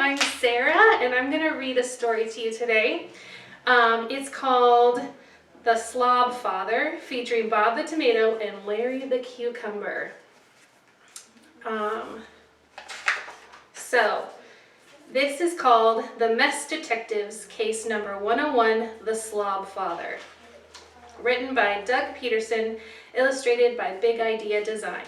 I'm Sarah, and I'm going to read a story to you today. It's called The Slob Father, featuring Bob the Tomato and Larry the Cucumber. So, this is called The Mess Detectives, case number 101, The Slob Father. Written by Doug Peterson, illustrated by Big Idea Design.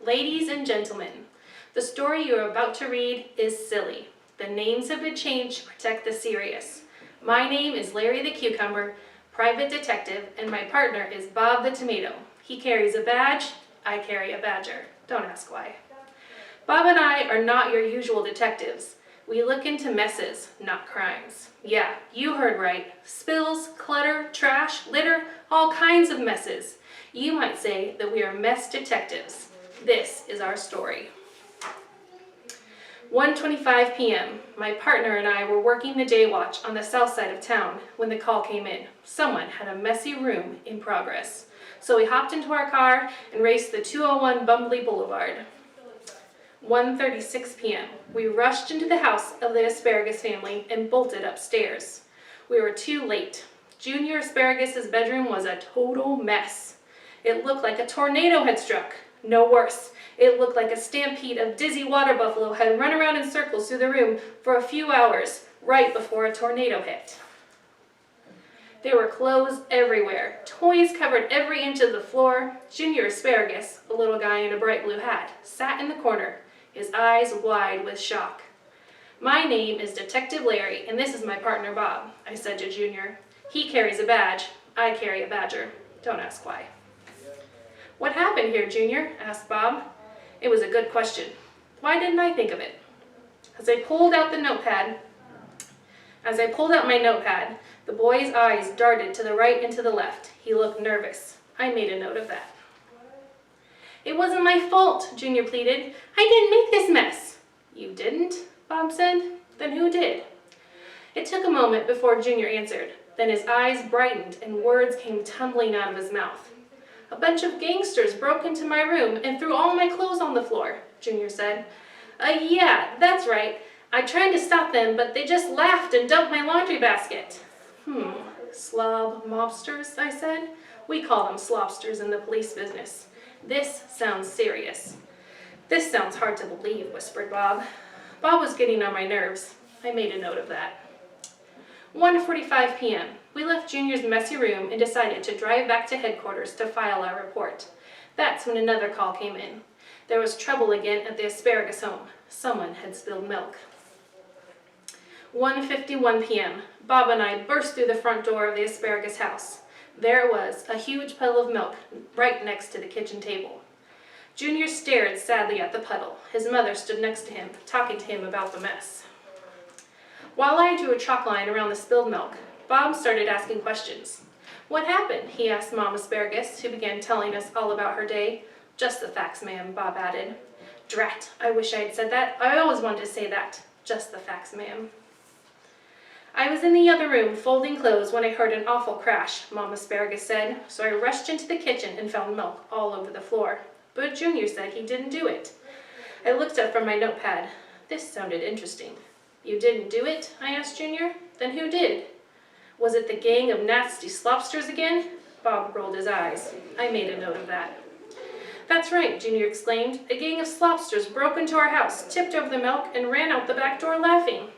Ladies and gentlemen, the story you are about to read is silly. The names have been changed to protect the serious. My name is Larry the Cucumber, private detective, and my partner is Bob the Tomato. He carries a badge, I carry a badger. Don't ask why. Bob and I are not your usual detectives. We look into messes, not crimes. Yeah, you heard right. Spills, clutter, trash, litter, all kinds of messes. You might say that we are mess detectives. This is our story. 1:25 p.m. My partner and I were working the day watch on the south side of town when the call came in. Someone had a messy room in progress. So we hopped into our car and raced the 201 Bumbley Boulevard. 1:36 p.m. We rushed into the house of the Asparagus family and bolted upstairs. We were too late. Junior Asparagus' bedroom was a total mess. It looked like a tornado had struck. No worse. It looked like a stampede of dizzy water buffalo had run around in circles through the room for a few hours, right before a tornado hit. There were clothes everywhere. Toys covered every inch of the floor. Junior Asparagus, a little guy in a bright blue hat, sat in the corner, his eyes wide with shock. My name is Detective Larry, and this is my partner Bob, I said to Junior. He carries a badge. I carry a badger. Don't ask why. What happened here, Junior? Asked Bob. It was a good question. Why didn't I think of it? As I pulled out my notepad, the boy's eyes darted to the right and to the left. He looked nervous. I made a note of that. It wasn't my fault, Junior pleaded. I didn't make this mess. You didn't? Bob said. Then who did? It took a moment before Junior answered. Then his eyes brightened and words came tumbling out of his mouth. A bunch of gangsters broke into my room and threw all my clothes on the floor, Junior said. Yeah, that's right. I tried to stop them, but they just laughed and dumped my laundry basket. Slob mobsters, I said. We call them slobsters in the police business. This sounds serious. This sounds hard to believe, whispered Bob. Bob was getting on my nerves. I made a note of that. 1:45 p.m. We left Junior's messy room and decided to drive back to headquarters to file our report. That's when another call came in. There was trouble again at the Asparagus home. Someone had spilled milk. 1:51 p.m. Bob and I burst through the front door of the Asparagus house. There it was, a huge puddle of milk right next to the kitchen table. Junior stared sadly at the puddle. His mother stood next to him, talking to him about the mess. While I drew a chalk line around the spilled milk, Bob started asking questions. What happened? He asked Mom Asparagus, who began telling us all about her day. Just the facts, ma'am, Bob added. Drat, I wish I had said that. I always wanted to say that. Just the facts, ma'am. I was in the other room folding clothes when I heard an awful crash, Mom Asparagus said, so I rushed into the kitchen and found milk all over the floor. But Junior said he didn't do it. I looked up from my notepad. This sounded interesting. You didn't do it? I asked Junior. Then who did? Was it the gang of nasty slobsters again? Bob rolled his eyes. I made a note of that. That's right, Junior exclaimed. A gang of slobsters broke into our house, tipped over the milk, and ran out the back door laughing.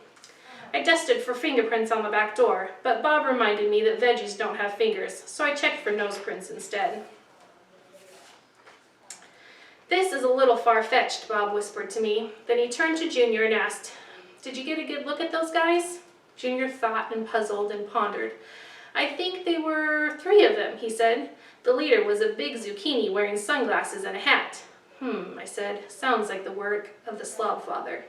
I dusted for fingerprints on the back door, but Bob reminded me that veggies don't have fingers, so I checked for nose prints instead. This is a little far-fetched, Bob whispered to me. Then he turned to Junior and asked, Did you get a good look at those guys? Junior thought and puzzled and pondered. I think they were 3 of them, he said. The leader was a big zucchini wearing sunglasses and a hat. I said. Sounds like the work of the Slob Father.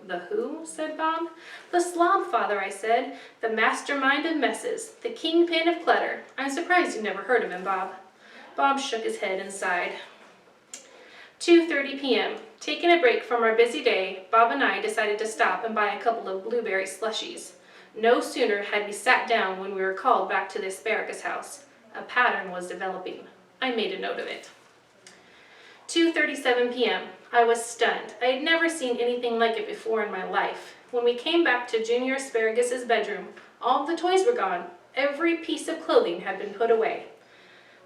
The who? Said Bob. The Slob Father, I said. The mastermind of messes. The kingpin of clutter. I'm surprised you never heard of him, Bob. Bob shook his head and sighed. 2:30 p.m. Taking a break from our busy day, Bob and I decided to stop and buy a couple of blueberry slushies. No sooner had we sat down when we were called back to the Asparagus house. A pattern was developing. I made a note of it. 2:37 p.m. I was stunned. I had never seen anything like it before in my life. When we came back to Junior Asparagus' bedroom, all the toys were gone. Every piece of clothing had been put away.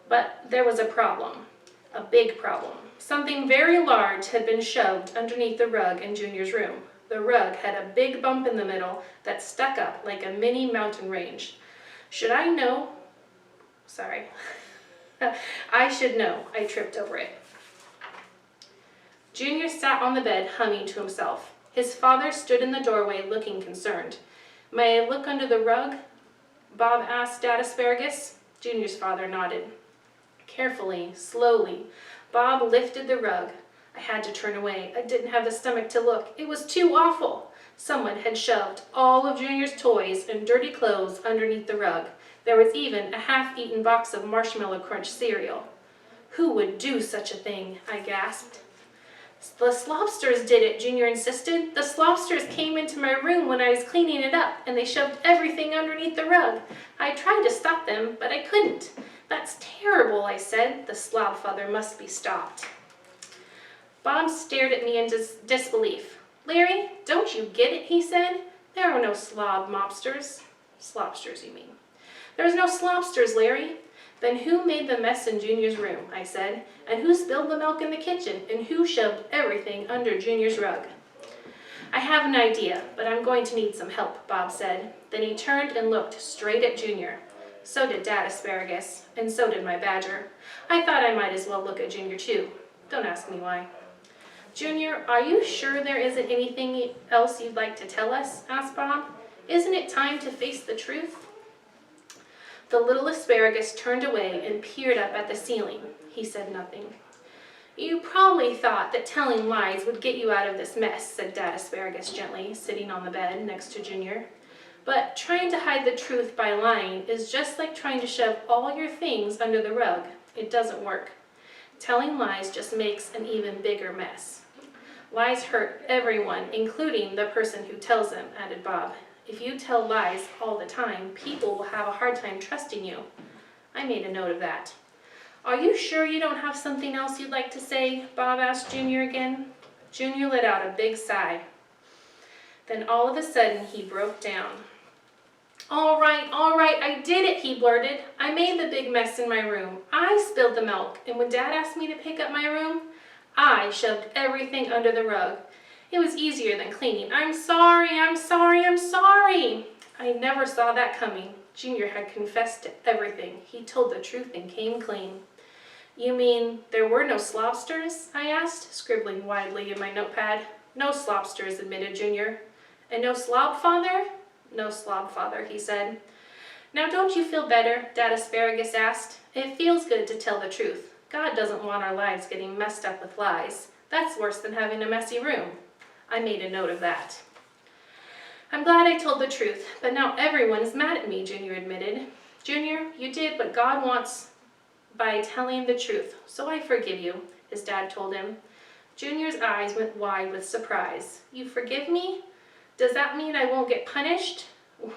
But there was a problem. A big problem. Something very large had been shoved underneath the rug in Junior's room. The rug had a big bump in the middle that stuck up like a mini mountain range. Should I know? Sorry. I should know. I tripped over it. Junior sat on the bed, humming to himself. His father stood in the doorway, looking concerned. May I look under the rug? Bob asked Dad Asparagus. Junior's father nodded. Carefully, slowly, Bob lifted the rug. I had to turn away. I didn't have the stomach to look. It was too awful. Someone had shoved all of Junior's toys and dirty clothes underneath the rug. There was even a half-eaten box of Marshmallow Crunch cereal. Who would do such a thing? I gasped. The Slopsters did it, Junior insisted. The Slopsters came into my room when I was cleaning it up, and they shoved everything underneath the rug. I tried to stop them, but I couldn't. That's terrible, I said. The slob father must be stopped. Bob stared at me in disbelief. Larry, don't you get it, he said. There are no slob mobsters. Slopsters, you mean. There's no slopsters, Larry. Then who made the mess in Junior's room, I said, and who spilled the milk in the kitchen, and who shoved everything under Junior's rug? I have an idea, but I'm going to need some help, Bob said. Then he turned and looked straight at Junior. So did Dad Asparagus, and so did my badger. I thought I might as well look at Junior too. Don't ask me why. Junior, are you sure there isn't anything else you'd like to tell us? Asked Bob. Isn't it time to face the truth? The little asparagus turned away and peered up at the ceiling. He said nothing. You probably thought that telling lies would get you out of this mess, said Dad Asparagus gently, sitting on the bed next to Junior. But trying to hide the truth by lying is just like trying to shove all your things under the rug. It doesn't work. Telling lies just makes an even bigger mess. Lies hurt everyone, including the person who tells them, added Bob. If you tell lies all the time, people will have a hard time trusting you. I made a note of that. Are you sure you don't have something else you'd like to say? Bob asked Junior again. Junior let out a big sigh. Then all of a sudden he broke down. All right, I did it, he blurted. I made the big mess in my room. I spilled the milk, and when Dad asked me to pick up my room, I shoved everything under the rug. It was easier than cleaning. I'm sorry. I never saw that coming. Junior had confessed to everything. He told the truth and came clean. You mean there were no slopsters? I asked, scribbling widely in my notepad. No slopsters, admitted Junior. And no slob father? No slob father, he said. Now don't you feel better? Dad Asparagus asked. It feels good to tell the truth. God doesn't want our lives getting messed up with lies. That's worse than having a messy room. I made a note of that. I'm glad I told the truth, but now everyone is mad at me, Junior admitted. Junior, you did what God wants by telling the truth, so I forgive you, his dad told him. Junior's eyes went wide with surprise. You forgive me? Does that mean I won't get punished?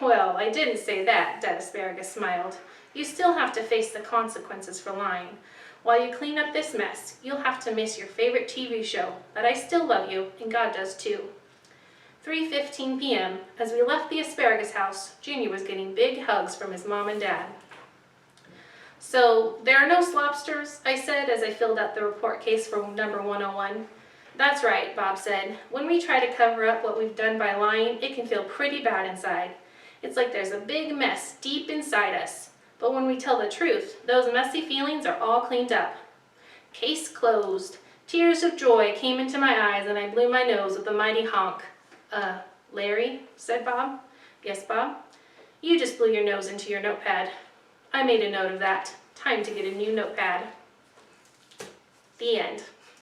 Well, I didn't say that, Dad Asparagus smiled. You still have to face the consequences for lying. While you clean up this mess, you'll have to miss your favorite TV show, but I still love you, and God does too. 3:15 p.m. As we left the Asparagus house, Junior was getting big hugs from his mom and dad. So, there are no slopsters, I said as I filled out the report case for number 101. That's right, Bob said. When we try to cover up what we've done by lying, it can feel pretty bad inside. It's like there's a big mess deep inside us. But when we tell the truth, those messy feelings are all cleaned up. Case closed. Tears of joy came into my eyes and I blew my nose with a mighty honk. Larry, said Bob. Yes, Bob? You just blew your nose into your notepad. I made a note of that. Time to get a new notepad. The end.